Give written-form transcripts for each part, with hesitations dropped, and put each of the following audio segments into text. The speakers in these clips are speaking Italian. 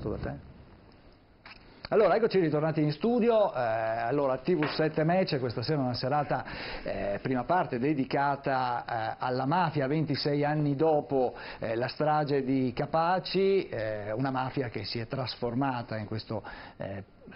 risposto da te. Allora, eccoci ritornati in studio. Allora, TV7 Match, questa sera è una serata, prima parte, dedicata alla mafia 26 anni dopo la strage di Capaci, una mafia che si è trasformata in questo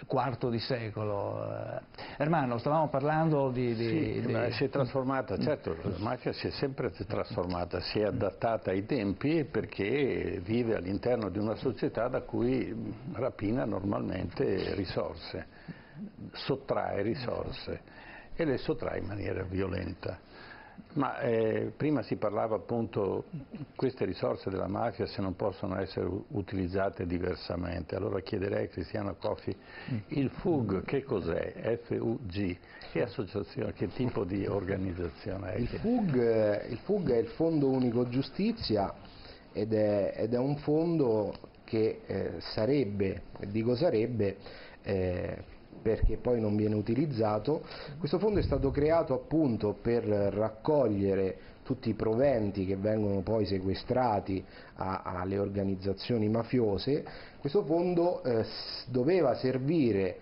quarto di secolo. Ermanno, stavamo parlando Sì, si è trasformata, certo, la mafia si è sempre trasformata, si è adattata ai tempi perché vive all'interno di una società da cui rapina normalmente risorse, sottrae risorse e le sottrae in maniera violenta. Ma prima si parlava appunto, queste risorse della mafia se non possono essere utilizzate diversamente, allora chiederei a Cristiano Coffi, il FUG che cos'è? F-U-G, che associazione, che tipo di organizzazione è? Il FUG è il Fondo Unico Giustizia ed è un fondo che sarebbe, dico sarebbe, perché poi non viene utilizzato. Questo fondo è stato creato appunto per raccogliere tutti i proventi che vengono poi sequestrati alle organizzazioni mafiose. Questo fondo doveva servire,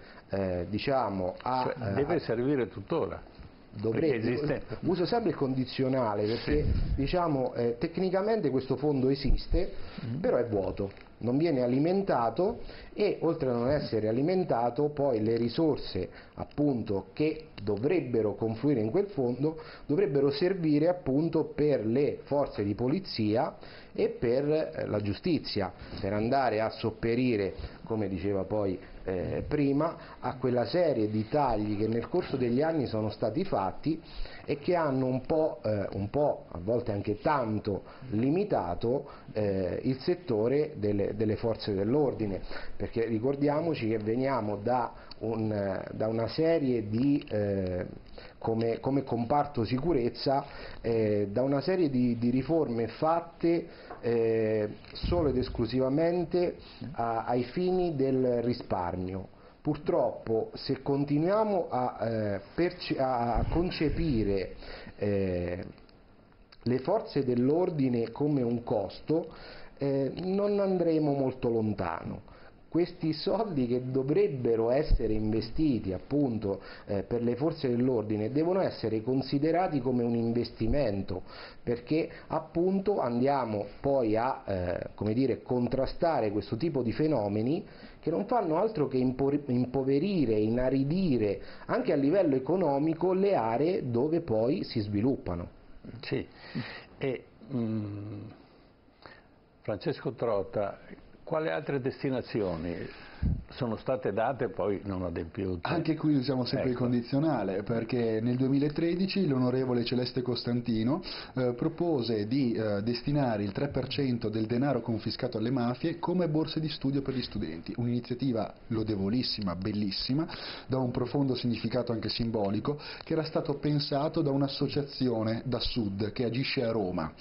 diciamo, deve servire tuttora. Uso sempre il condizionale perché diciamo, tecnicamente questo fondo esiste, però è vuoto, non viene alimentato e oltre a non essere alimentato poi le risorse appunto che dovrebbero confluire in quel fondo dovrebbero servire appunto per le forze di polizia e per la giustizia, per andare a sopperire, come diceva poi prima, a quella serie di tagli che nel corso degli anni sono stati fatti e che hanno un po', a volte anche tanto, limitato il settore delle forze dell'ordine, perché ricordiamoci che veniamo da una serie di, come comparto sicurezza, da una serie di riforme fatte solo ed esclusivamente ai fini del risparmio. Purtroppo se continuiamo a concepire le forze dell'ordine come un costo, non andremo molto lontano. Questi soldi che dovrebbero essere investiti appunto per le forze dell'ordine devono essere considerati come un investimento, perché appunto andiamo poi a come dire, contrastare questo tipo di fenomeni che non fanno altro che impoverire, inaridire anche a livello economico le aree dove poi si sviluppano. Sì, e Francesco Trota, quali altre destinazioni sono state date e poi non adempiute? Anche qui usiamo sempre il condizionale, perché nel 2013 l'onorevole Celeste Costantino propose di destinare il 3% del denaro confiscato alle mafie come borse di studio per gli studenti, un'iniziativa lodevolissima, bellissima, da un profondo significato anche simbolico, che era stato pensato da un'associazione da sud che agisce a Roma,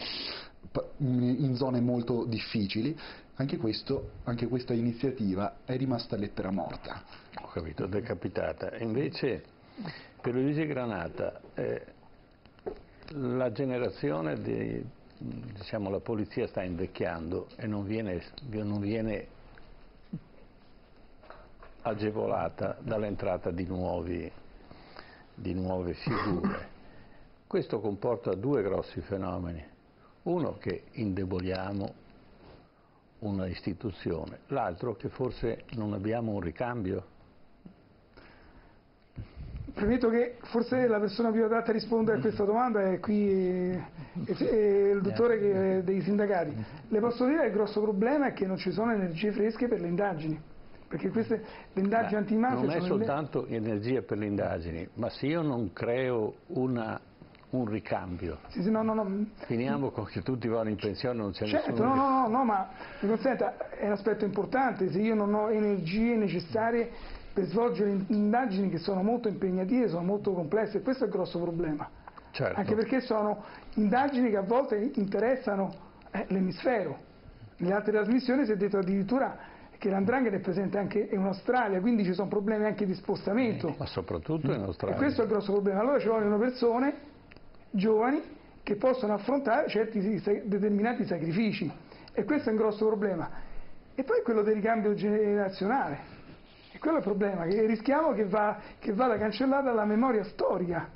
in zone molto difficili. Anche questa iniziativa è rimasta lettera morta. Ho capito, decapitata. Invece per Luigi Granata la generazione diciamo, la polizia sta invecchiando e non viene agevolata dall'entrata di nuove figure. Questo comporta due grossi fenomeni. Uno, che indeboliamo una istituzione, l'altro che forse non abbiamo un ricambio. Premetto che forse la persona più adatta a rispondere a questa domanda è qui il dottore dei sindacati. Le posso dire che il grosso problema è che non ci sono energie fresche per le indagini, perché le indagini antimafia non è soltanto energia per le indagini, ma se io non creo un ricambio. No. Finiamo con che tutti vanno in pensione, non c'è nessuno. No, ma mi consenta, è un aspetto importante. Se io non ho energie necessarie per svolgere indagini che sono molto impegnative, sono molto complesse, questo è il grosso problema. Certo. Anche perché sono indagini che a volte interessano l'emisfero. Nelle altre trasmissioni si è detto addirittura che l''ndrangheta è presente anche in Australia, quindi ci sono problemi anche di spostamento. Ma soprattutto in Australia. E questo è il grosso problema. Allora ci vogliono persone giovani che possono affrontare certi determinati sacrifici, e questo è un grosso problema. E poi quello del ricambio generazionale. E quello è il problema, che rischiamo che vada cancellata la memoria storica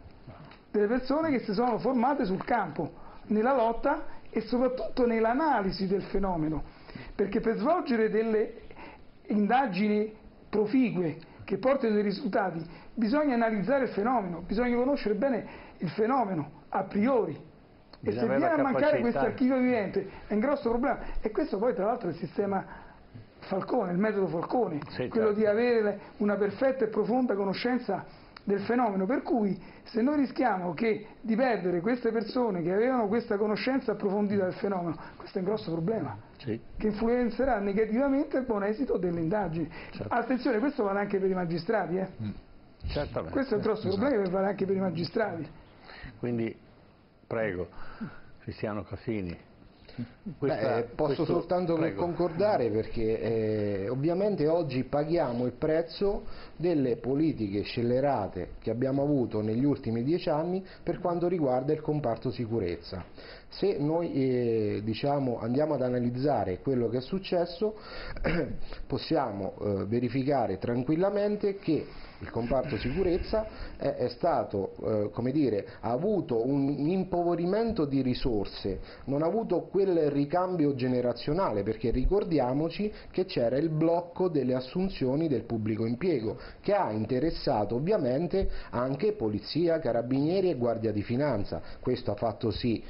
delle persone che si sono formate sul campo, nella lotta e soprattutto nell'analisi del fenomeno. Perché per svolgere delle indagini proficue che portino dei risultati bisogna analizzare il fenomeno, bisogna conoscere bene il fenomeno a priori. E se viene a mancare questo archivio vivente è un grosso problema. E questo poi tra l'altro è il sistema Falcone, il metodo Falcone, sì, quello certo. di avere una perfetta e profonda conoscenza del fenomeno, per cui se noi rischiamo di perdere queste persone che avevano questa conoscenza approfondita del fenomeno, questo è un grosso problema, Sì. che influenzerà negativamente il buon esito delle indagini. Certo. Attenzione, questo vale anche per i magistrati, Certamente. questo è un grosso problema che vale anche per i magistrati. Quindi, prego, Cristiano Caffini. Posso soltanto concordare, perché ovviamente oggi paghiamo il prezzo delle politiche scellerate che abbiamo avuto negli ultimi 10 anni per quanto riguarda il comparto sicurezza. Se noi andiamo ad analizzare quello che è successo, possiamo verificare tranquillamente che il comparto sicurezza è stato, ha avuto un impoverimento di risorse, non ha avuto quel ricambio generazionale, perché ricordiamoci che c'era il blocco delle assunzioni del pubblico impiego, che ha interessato ovviamente anche polizia, carabinieri e guardia di finanza. Questo ha fatto sì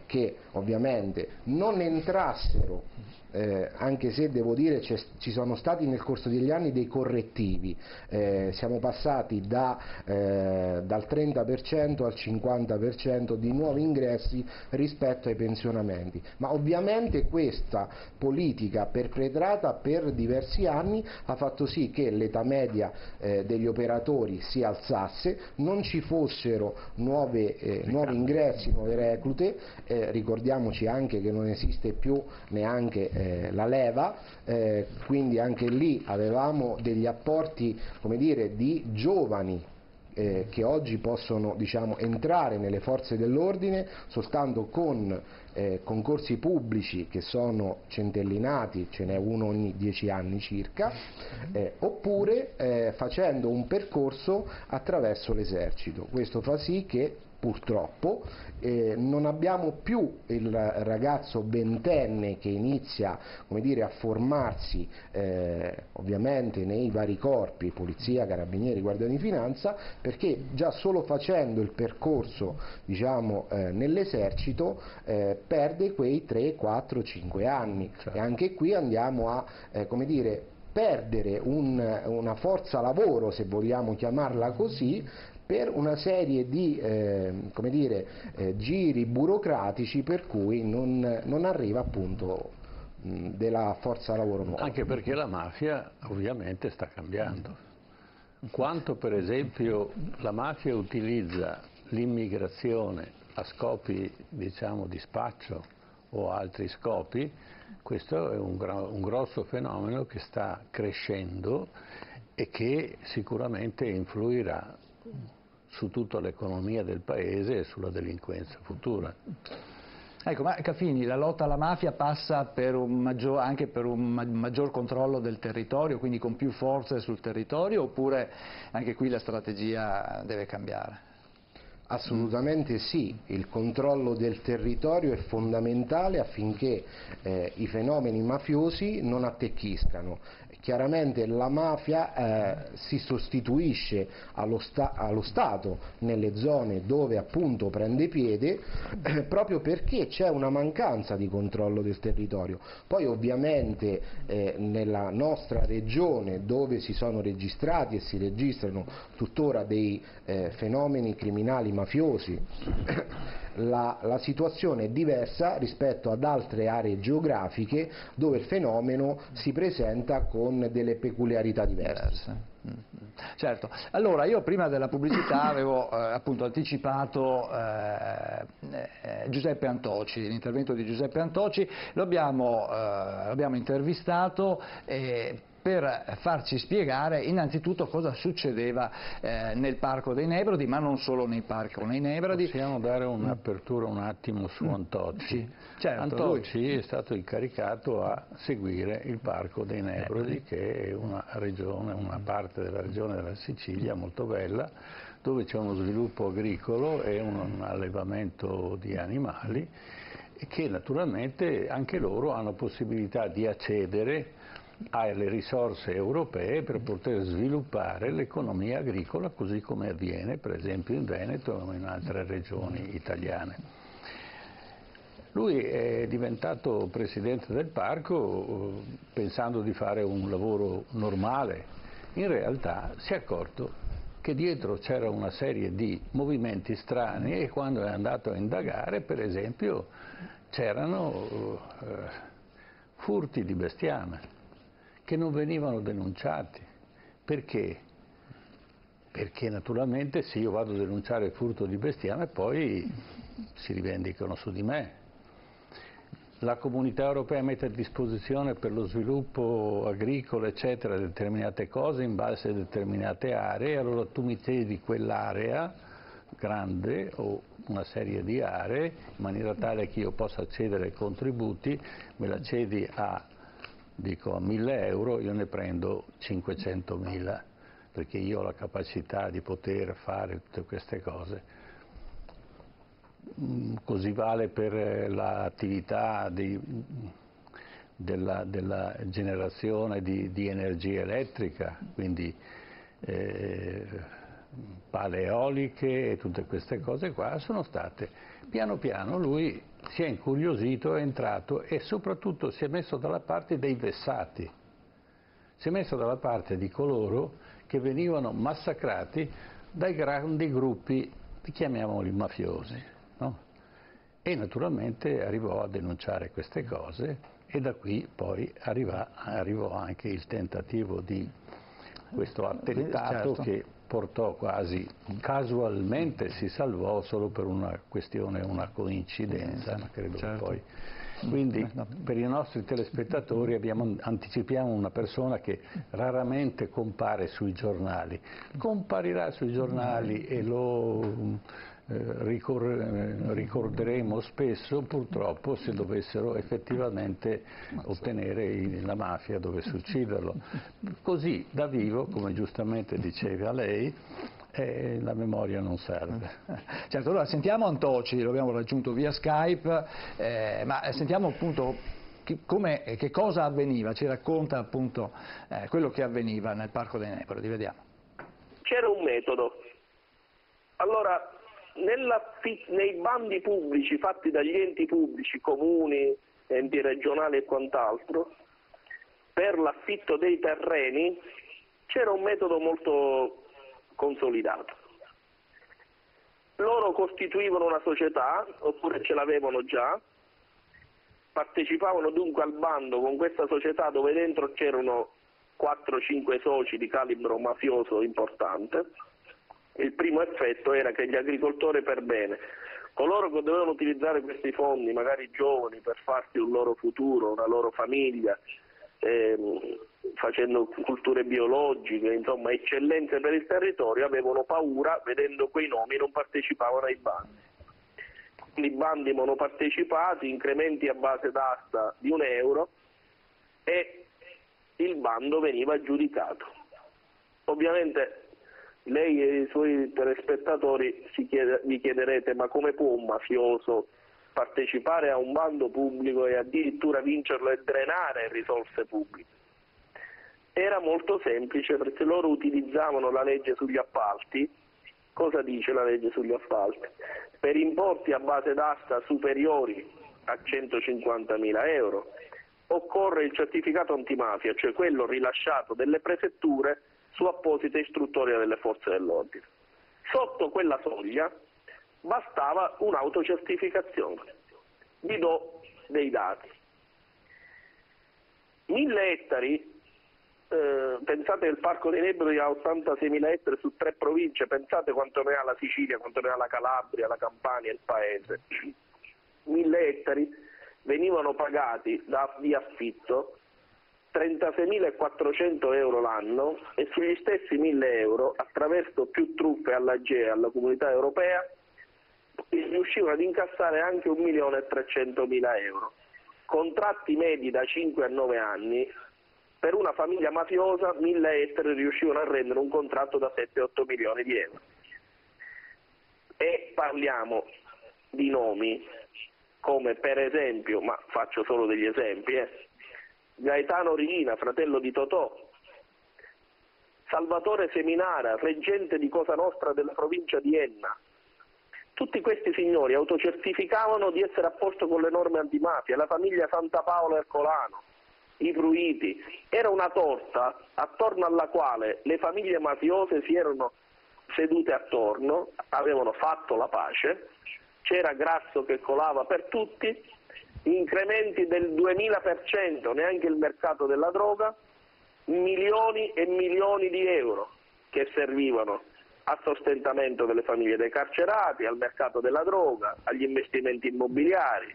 che ovviamente non entrassero, anche se devo dire ci sono stati nel corso degli anni dei correttivi, siamo passati dal 30% al 50% di nuovi ingressi rispetto ai pensionamenti, ma ovviamente questa politica perpetrata per diversi anni ha fatto sì che l'età media degli operatori si alzasse, non ci fossero nuovi ingressi, nuove reclute, ricordiamoci anche che non esiste più neanche la leva, quindi anche lì avevamo degli apporti di giovani che oggi possono entrare nelle forze dell'ordine soltanto con concorsi pubblici che sono centellinati, ce n'è uno ogni 10 anni circa, oppure facendo un percorso attraverso l'esercito. Questo fa sì che purtroppo non abbiamo più il ragazzo ventenne che inizia a formarsi ovviamente nei vari corpi, polizia, carabinieri, guardia di finanza, perché già solo facendo il percorso nell'esercito perde quei 3, 4, 5 anni. Certo. E anche qui andiamo a perdere una forza lavoro, se vogliamo chiamarla così, per una serie di giri burocratici per cui non arriva appunto della forza lavoro nuova. Anche perché la mafia ovviamente sta cambiando. Quanto per esempio la mafia utilizza l'immigrazione a scopi di spaccio o altri scopi, questo è un grosso fenomeno che sta crescendo e che sicuramente influirà su tutta l'economia del paese e sulla delinquenza futura. Ecco, ma Caffini, la lotta alla mafia passa anche per un maggior controllo del territorio, quindi con più forze sul territorio, oppure anche qui la strategia deve cambiare? Assolutamente sì, il controllo del territorio è fondamentale affinché i fenomeni mafiosi non attecchiscano. Chiaramente la mafia si sostituisce allo Stato nelle zone dove appunto prende piede proprio perché c'è una mancanza di controllo del territorio. Poi ovviamente nella nostra regione, dove si sono registrati e si registrano tuttora dei fenomeni criminali mafiosi, la situazione è diversa rispetto ad altre aree geografiche dove il fenomeno si presenta con delle peculiarità diverse. Certo, allora io prima della pubblicità avevo appunto anticipato Giuseppe Antoci, l'intervento di Giuseppe Antoci, lo abbiamo intervistato per farci spiegare innanzitutto cosa succedeva nel Parco dei Nebrodi, ma non solo nel Parco dei Nebrodi. Possiamo dare un'apertura un attimo su Antocci. Sì, certo, Antocci è stato incaricato a seguire il Parco dei Nebrodi, che è una regione, una parte della regione della Sicilia molto bella, dove c'è uno sviluppo agricolo e un allevamento di animali, e che naturalmente anche loro hanno possibilità di accedere alle risorse europee per poter sviluppare l'economia agricola, così come avviene per esempio in Veneto o in altre regioni italiane. Lui è diventato presidente del parco pensando di fare un lavoro normale. In realtà si è accorto che dietro c'era una serie di movimenti strani, e quando è andato a indagare, per esempio, c'erano furti di bestiame che non venivano denunciati. Perché? Perché naturalmente se io vado a denunciare il furto di bestiame poi si rivendicano su di me. La Comunità Europea mette a disposizione per lo sviluppo agricolo eccetera determinate cose in base a determinate aree, allora tu mi cedi quell'area grande o una serie di aree in maniera tale che io possa accedere ai contributi, me la cedi a 1.000 euro, io ne prendo 500.000 perché io ho la capacità di poter fare tutte queste cose. Così vale per l'attività della generazione di energia elettrica, quindi pale eoliche e tutte queste cose qua sono state. Piano piano lui si è incuriosito, è entrato e soprattutto si è messo dalla parte dei vessati, si è messo dalla parte di coloro che venivano massacrati dai grandi gruppi, chiamiamoli mafiosi. No? E naturalmente arrivò a denunciare queste cose e da qui poi arrivò anche il tentativo di questo attentato, certo, che portò quasi casualmente, si salvò solo per una questione, una coincidenza, ma credo, certo, che poi. Quindi per i nostri telespettatori anticipiamo una persona che raramente compare sui giornali, comparirà sui giornali e lo ricorderemo spesso, purtroppo, se dovessero effettivamente ottenere la mafia dovesse ucciderlo. Così da vivo, come giustamente diceva lei, la memoria non serve. Certo, allora sentiamo Antocci, lo abbiamo raggiunto via Skype, ma sentiamo appunto che cosa avveniva, ci racconta appunto quello che avveniva nel Parco dei Nebrodi, vediamo. C'era un metodo. Allora, nei bandi pubblici fatti dagli enti pubblici, comuni, enti regionali e quant'altro, per l'affitto dei terreni c'era un metodo molto consolidato. Loro costituivano una società, oppure ce l'avevano già, partecipavano dunque al bando con questa società dove dentro c'erano 4-5 soci di calibro mafioso importante. Il primo effetto era che gli agricoltori per bene, coloro che dovevano utilizzare questi fondi, magari giovani, per farsi un loro futuro, una loro famiglia, facendo culture biologiche, insomma eccellenze per il territorio, avevano paura, vedendo quei nomi non partecipavano ai bandi. Quindi bandi monopartecipati, incrementi a base d'asta di €1 e il bando veniva aggiudicato. Ovviamente lei e i suoi telespettatori vi chiederete: ma come può un mafioso partecipare a un bando pubblico e addirittura vincerlo e drenare risorse pubbliche? Era molto semplice, perché loro utilizzavano la legge sugli appalti. Cosa dice la legge sugli appalti? Per importi a base d'asta superiori a 150.000 euro occorre il certificato antimafia, cioè quello rilasciato dalle prefetture su apposita istruttoria delle forze dell'ordine. Sotto quella soglia bastava un'autocertificazione. Vi do dei dati. 1.000 ettari, pensate che il Parco dei Nebrodi ha 86.000 ettari su 3 province, pensate quanto ne ha la Sicilia, quanto ne ha la Calabria, la Campania, il Paese. 1.000 ettari venivano pagati di affitto 36.400 euro l'anno, e sugli stessi 1.000 euro, attraverso più truffe all'AGE, alla Comunità Europea, riuscivano ad incassare anche 1.300.000 euro. Contratti medi da 5 a 9 anni, per una famiglia mafiosa 1.000 ettari riuscivano a rendere un contratto da 7-8 milioni di euro. E parliamo di nomi come, per esempio, ma faccio solo degli esempi, Gaetano Riina, fratello di Totò, Salvatore Seminara, reggente di Cosa Nostra della provincia di Enna. Tutti questi signori autocertificavano di essere a posto con le norme antimafia, la famiglia Santa Paola Ercolano, i Fruiti. Era una torta attorno alla quale le famiglie mafiose si erano sedute attorno, avevano fatto la pace, c'era grasso che colava per tutti, incrementi del 2000%, neanche il mercato della droga, milioni e milioni di euro che servivano al sostentamento delle famiglie dei carcerati, al mercato della droga, agli investimenti immobiliari.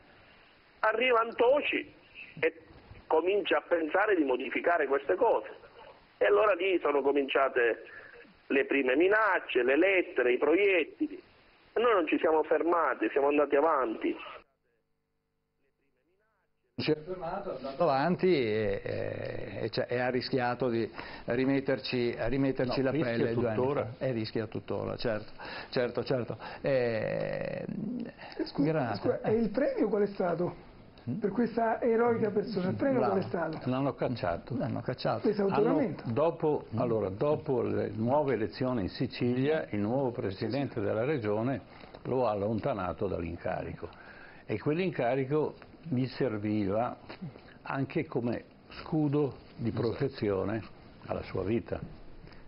Arriva Antoci e comincia a pensare di modificare queste cose, e allora lì sono cominciate le prime minacce, le lettere, i proiettili, e noi non ci siamo fermati, siamo andati avanti. Si è fermato, è andato avanti e ha rischiato di rimetterci la pelle. Tuttora. E rischia tuttora, certo. Scusa, e il premio qual è stato? Per questa eroica persona, il premio qual è stato? L'hanno cacciato. Esautoramento. Dopo le nuove elezioni in Sicilia, il nuovo presidente della regione lo ha allontanato dall'incarico, e quell'incarico gli serviva anche come scudo di protezione alla sua vita.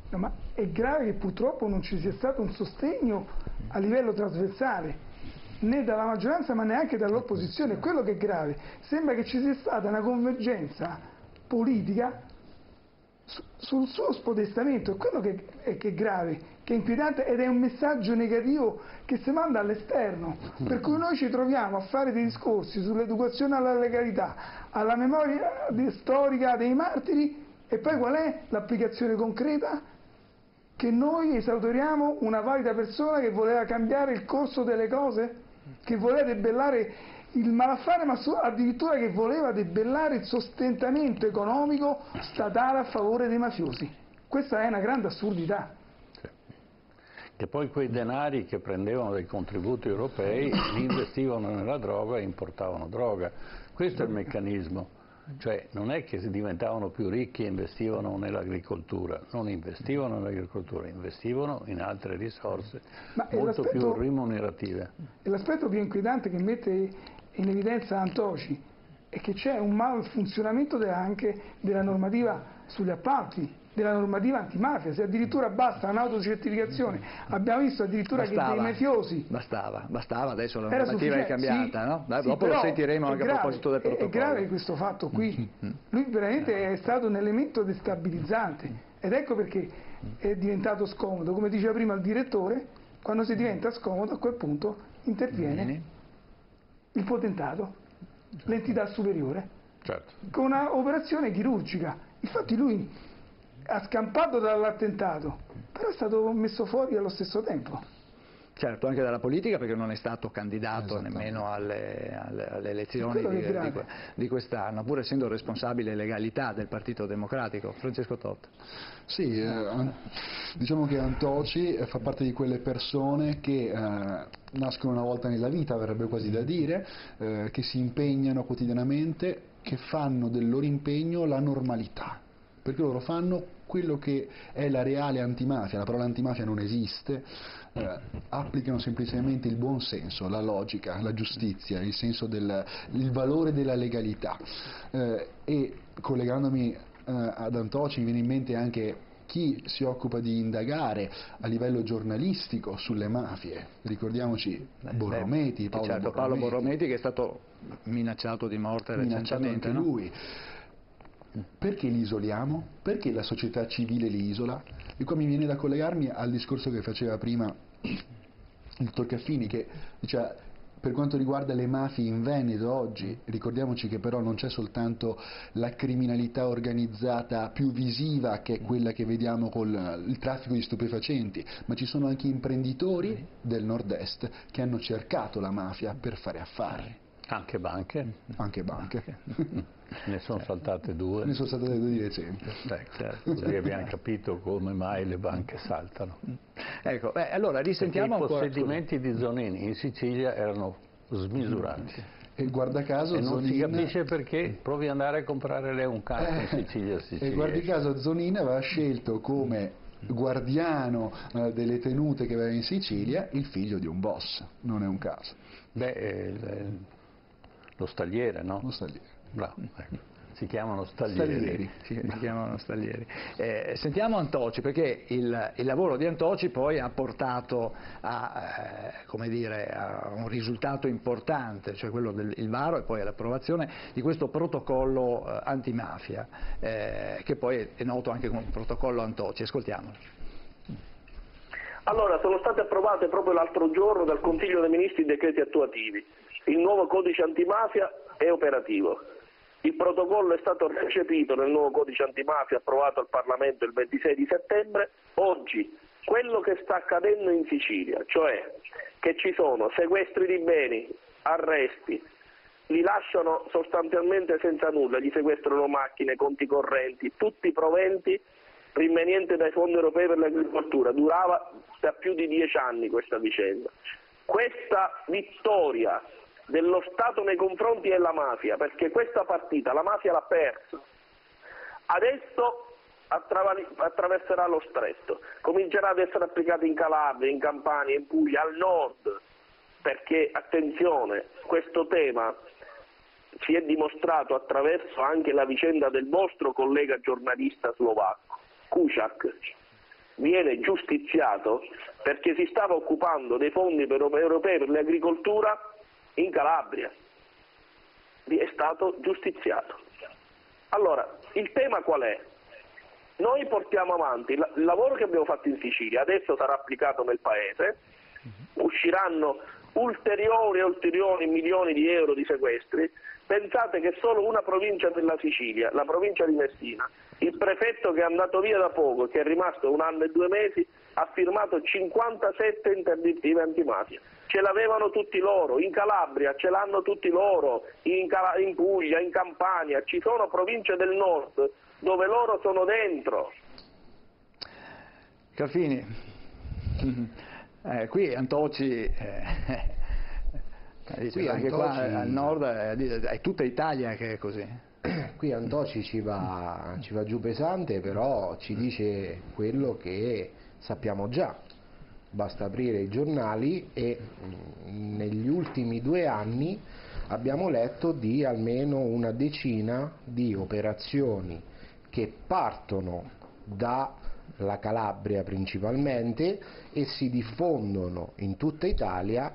No, ma è grave che purtroppo non ci sia stato un sostegno a livello trasversale, né dalla maggioranza ma neanche dall'opposizione. Quello che è grave, sembra che ci sia stata una convergenza politica sul suo spodestamento, è quello che è grave, che è inquietante, ed è un messaggio negativo che si manda all'esterno, per cui noi ci troviamo a fare dei discorsi sull'educazione alla legalità, alla memoria storica dei martiri, e poi qual è l'applicazione concreta? Che noi esautoriamo una valida persona che voleva cambiare il corso delle cose, che voleva debellare il malaffare, ma addirittura che voleva debellare il sostentamento economico statale a favore dei mafiosi. Questa è una grande assurdità. Sì. Che poi quei denari che prendevano dai contributi europei li investivano nella droga e importavano droga. Questo è il meccanismo. Cioè non è che diventavano più ricchi e investivano nell'agricoltura, non investivano nell'agricoltura, investivano in altre risorse molto più rimunerative. E l'aspetto più inquietante che mette in evidenza Antoci è che c'è un malfunzionamento anche della normativa sugli appalti, della normativa antimafia. Se addirittura basta un'autocertificazione, abbiamo visto addirittura che dei mafiosi... Bastava, adesso la normativa è cambiata, sì, no? Dopo lo sentiremo anche a proposito del protocollo. È grave questo fatto qui, lui veramente è stato un elemento destabilizzante, ed ecco perché è diventato scomodo. Come diceva prima il direttore, quando si diventa scomodo a quel punto interviene il potentato, l'entità superiore, con un'operazione chirurgica. Infatti lui ha scampato dall'attentato, però è stato messo fuori allo stesso tempo. Certo, anche dalla politica, perché non è stato candidato nemmeno alle elezioni di quest'anno, pur essendo responsabile legalità del Partito Democratico. Francesco Totta. Sì, diciamo che Antoci fa parte di quelle persone che nascono una volta nella vita, verrebbe quasi da dire, che si impegnano quotidianamente, che fanno del loro impegno la normalità, perché loro fanno quello che è la reale antimafia. La parola antimafia non esiste, applicano semplicemente il buon senso, la logica, la giustizia, il senso il valore della legalità. E collegandomi ad Antoci mi viene in mente anche chi si occupa di indagare a livello giornalistico sulle mafie. Ricordiamoci Borrometi, Paolo Borrometi, che è stato minacciato di morte recentemente. Anche lui. Perché li isoliamo? Perché la società civile li isola? E qua mi viene da collegarmi al discorso che faceva prima il dottor Caffini, che diceva Per quanto riguarda le mafie in Veneto oggi, ricordiamoci che però non c'è soltanto la criminalità organizzata più visiva, che è quella che vediamo con il traffico di stupefacenti, ma ci sono anche imprenditori del nord-est che hanno cercato la mafia per fare affari. Anche banche. Anche banche. Ne sono saltate 2. Ne sono saltate 2 di recente. Certo, così abbiamo capito come mai le banche saltano. Ecco, allora risentiamo perché ancora. I possedimenti di Zonin in Sicilia erano smisurati. E guarda caso e non Zonin... si capisce perché provi ad andare a comprare lei un campo in Sicilia. E guarda caso Zonin aveva scelto come guardiano delle tenute che aveva in Sicilia il figlio di un boss, non è un caso. Lo stagliere, no? Lo stagliere. Bravo, ecco. Si chiamano staglieri. Si chiamano staglieri. Sentiamo Antoci, perché il lavoro di Antoci poi ha portato a un risultato importante, cioè quello del varo e poi all'approvazione di questo protocollo antimafia, che poi è noto anche come protocollo Antoci. Ascoltiamolo. Allora, sono state approvate proprio l'altro giorno dal Consiglio dei Ministri i decreti attuativi. Il nuovo codice antimafia è operativo. Il protocollo è stato recepito nel nuovo codice antimafia approvato al Parlamento il 26 di settembre. Oggi, quello che sta accadendo in Sicilia, cioè che ci sono sequestri di beni, arresti, li lasciano sostanzialmente senza nulla, gli sequestrano macchine, conti correnti, tutti i proventi rimanienti dai fondi europei per l'agricoltura. Durava da più di 10 anni questa vicenda. Questa vittoria dello Stato nei confronti della mafia, perché questa partita la mafia l'ha persa, adesso attraverserà lo stretto, comincerà ad essere applicata in Calabria, in Campania, in Puglia, al nord, perché attenzione, questo tema si è dimostrato attraverso anche la vicenda del vostro collega giornalista slovacco, Kuciak. Viene giustiziato perché si stava occupando dei fondi europei per l'agricoltura in Calabria. È stato giustiziato. Allora, il tema qual è? Noi portiamo avanti il lavoro che abbiamo fatto in Sicilia, adesso sarà applicato nel Paese, usciranno ulteriori milioni di euro di sequestri. Pensate che solo una provincia della Sicilia, la provincia di Messina, il prefetto che è andato via da poco, che è rimasto 1 anno e 2 mesi, ha firmato 57 interdittive antimafia. Ce l'avevano tutti loro, in Calabria ce l'hanno tutti loro, in Puglia, in Campania, ci sono province del nord dove loro sono dentro. Calfini, qui Antoci, qui anche Antoci, qua al nord è tutta Italia che è così. Qui Antoci ci va giù pesante, però ci dice quello che sappiamo già. Basta aprire i giornali e negli ultimi 2 anni abbiamo letto di almeno una decina di operazioni che partono dalla Calabria principalmente e si diffondono in tutta Italia,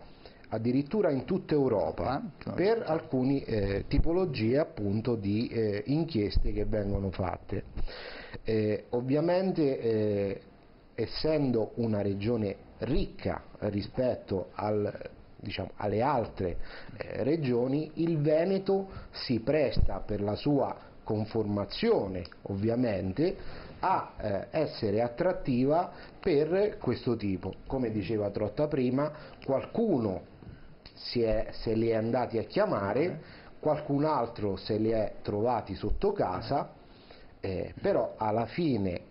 addirittura in tutta Europa, per alcune tipologie appunto di inchieste che vengono fatte. Ovviamente essendo una regione ricca rispetto alle altre regioni, il Veneto si presta, per la sua conformazione ovviamente, a essere attrattiva per questo tipo. Come diceva Trotta prima, qualcuno se li è andati a chiamare, qualcun altro se li è trovati sotto casa. Però alla fine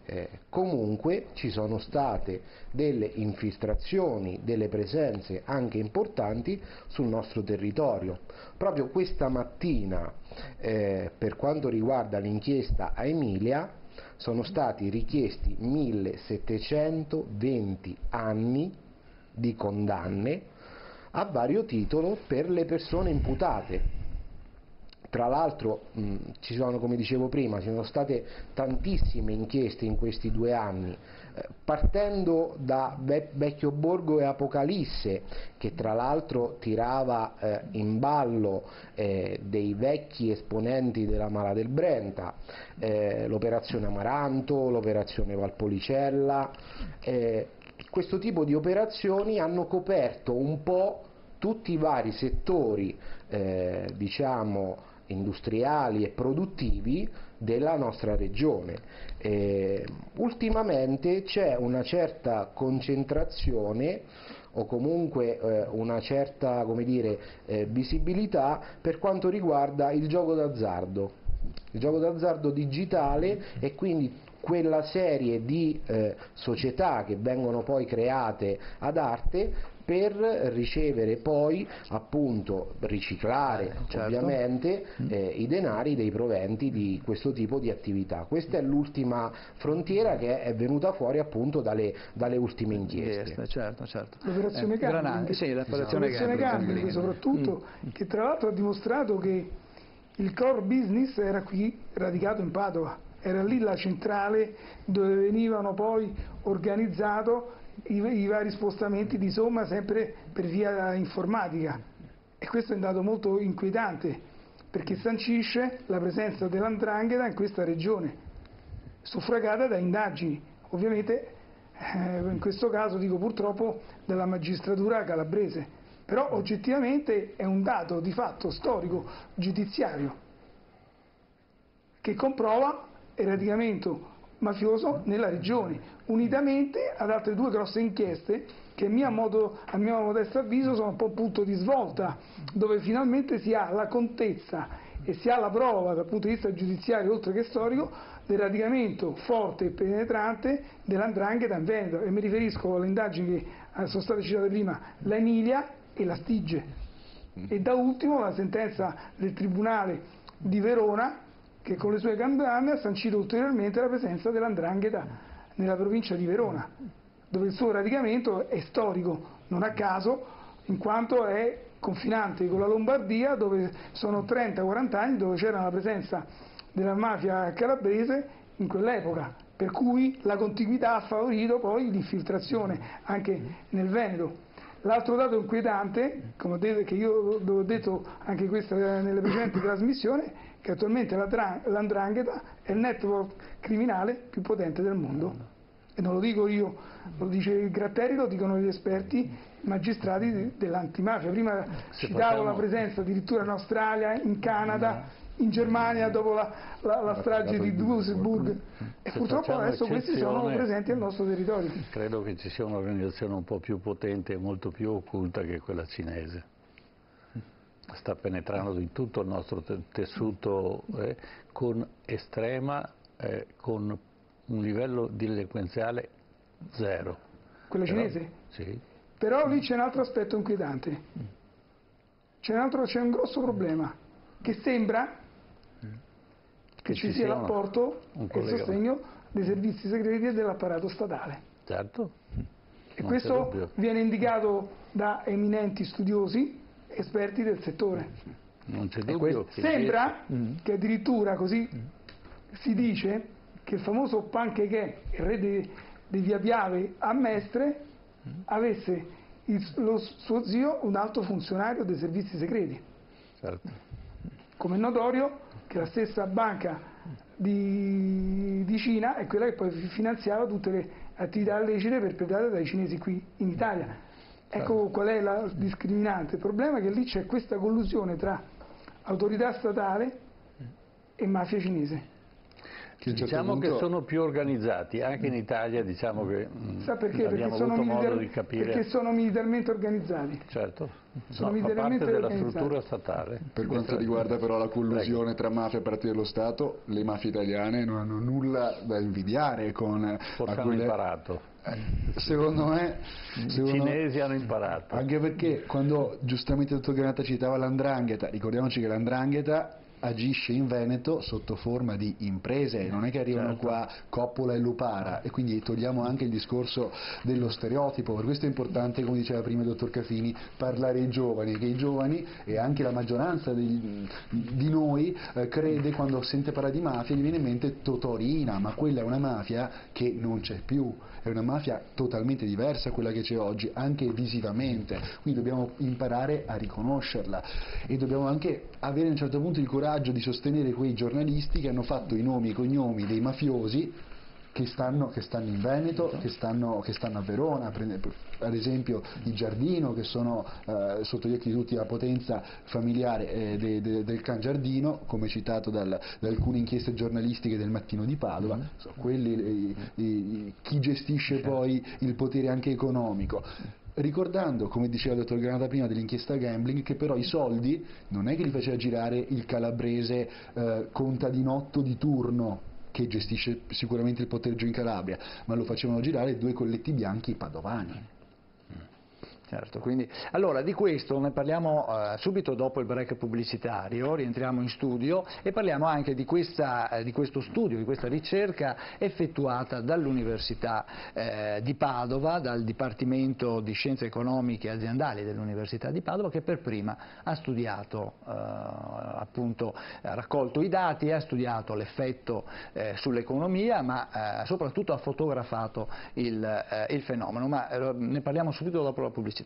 comunque ci sono state delle infiltrazioni, delle presenze anche importanti sul nostro territorio. Proprio questa mattina, per quanto riguarda l'inchiesta a Emilia, sono stati richiesti 1720 anni di condanne a vario titolo per le persone imputate. Tra l'altro ci sono, come dicevo prima, ci sono state tantissime inchieste in questi 2 anni, partendo da Vecchio Borgo e Apocalisse, che tra l'altro tirava in ballo dei vecchi esponenti della Mala del Brenta, l'operazione Amaranto, l'operazione Valpolicella. Questo tipo di operazioni hanno coperto un po' tutti i vari settori diciamo industriali e produttivi della nostra regione. Ultimamente c'è una certa concentrazione o comunque una certa, come dire, visibilità per quanto riguarda il gioco d'azzardo digitale, e quindi quella serie di società che vengono poi create ad arte per ricevere poi, appunto, riciclare ovviamente i denari dei proventi di questo tipo di attività. Questa è l'ultima frontiera che è venuta fuori appunto dalle ultime inchieste. Certo. L'operazione Gambling, sì, l'operazione Gambling soprattutto, che tra l'altro ha dimostrato che il core business era qui radicato in Padova, era lì la centrale dove venivano poi organizzati i vari spostamenti di somma, sempre per via informatica, e questo è un dato molto inquietante perché sancisce la presenza dell''ndrangheta in questa regione, suffragata da indagini, ovviamente in questo caso dico purtroppo della magistratura calabrese, però oggettivamente è un dato di fatto storico giudiziario che comprova il radicamento mafioso nella regione, unitamente ad altre due grosse inchieste che a mio modesto avviso sono un po' un punto di svolta, dove finalmente si ha la contezza e si ha la prova dal punto di vista giudiziario oltre che storico del radicamento forte e penetrante dell''ndrangheta in Veneto, e mi riferisco alle indagini che sono state citate prima, la Emilia e la Stige, e da ultimo la sentenza del Tribunale di Verona che con le sue condanne ha sancito ulteriormente la presenza dell''ndrangheta nella provincia di Verona, dove il suo radicamento è storico, non a caso, in quanto è confinante con la Lombardia, dove sono 30-40 anni dove c'era la presenza della mafia calabrese in quell'epoca, per cui la contiguità ha favorito poi l'infiltrazione anche nel Veneto. L'altro dato inquietante, che io ho detto anche questa nelle precedenti trasmissioni, che attualmente l''ndrangheta è il network criminale più potente del mondo. E non lo dico io, lo dice il Gratteri, lo dicono gli esperti magistrati dell'antimafia. Prima citavo la presenza addirittura in Australia, in Canada, in Germania dopo la strage di Duisburg, e purtroppo adesso questi sono presenti nel nostro territorio. Credo che ci sia un'organizzazione un po' più potente e molto più occulta che quella cinese. Sta penetrando in tutto il nostro tessuto con un livello delinquenziale zero. Quella cinese? Sì. Però lì c'è un altro aspetto inquietante, c'è un grosso problema, che sembra che ci sia l'apporto e il sostegno dei servizi segreti e dell'apparato statale. Certo. E questo viene indicato da eminenti studiosi, esperti del settore. Non c'è dubbio. Sembra che addirittura così si dice che il famoso Pancheghe, il re di Via Piave a Mestre, avesse lo suo zio un alto funzionario dei servizi segreti. Certo. Come è notorio che la stessa banca di Cina è quella che poi finanziava tutte le attività illecite perpetrate dai cinesi qui in Italia. Ecco qual è la discriminante. Il problema è che lì c'è questa collusione tra autorità statale e mafia cinese. Diciamo che sono più organizzati, anche in Italia diciamo che sa perché? abbiamo avuto modo di capire. Perché sono militarmente organizzati. Certo, sono fa militarmente parte della organizzati. struttura statale. Per quanto riguarda però la collusione tra mafia e apparati dello Stato, le mafie italiane non hanno nulla da invidiare con... Forse hanno imparato. Secondo me i cinesi hanno imparato. Anche perché quando giustamente il dottor Granata citava l''ndrangheta, ricordiamoci che l''ndrangheta agisce in Veneto sotto forma di imprese, non è che arrivano qua Coppola e Lupara, e quindi togliamo anche il discorso dello stereotipo. Per questo è importante, come diceva prima il dottor Cafini, parlare ai giovani, che i giovani e anche la maggioranza di noi crede, quando sente parlare di mafia gli viene in mente Totorina, ma quella è una mafia che non c'è più, è una mafia totalmente diversa da quella che c'è oggi, anche visivamente, quindi dobbiamo imparare a riconoscerla e dobbiamo anche avere a un certo punto il coraggio di sostenere quei giornalisti che hanno fatto i nomi e i cognomi dei mafiosi che stanno in Veneto, che stanno a Verona, ad esempio il Giardino, che sono sotto gli occhi di tutti la potenza familiare del Can Giardino, come citato da alcune inchieste giornalistiche del Mattino di Padova, quelli, chi gestisce poi il potere anche economico. Ricordando, come diceva il dottor Granata prima, dell'inchiesta gambling, che però i soldi non è che li faceva girare il calabrese contadinotto di turno, che gestisce sicuramente il poteggio in Calabria, ma lo facevano girare due colletti bianchi padovani. Certo, quindi, allora di questo ne parliamo subito dopo il break pubblicitario, rientriamo in studio e parliamo anche di questo studio, di questa ricerca effettuata dall'Università di Padova, dal Dipartimento di Scienze Economiche e Aziendali dell'Università di Padova, che per prima ha studiato, appunto, ha raccolto i dati, ha studiato l'effetto sull'economia, ma soprattutto ha fotografato il fenomeno. Ma ne parliamo subito dopo la pubblicità.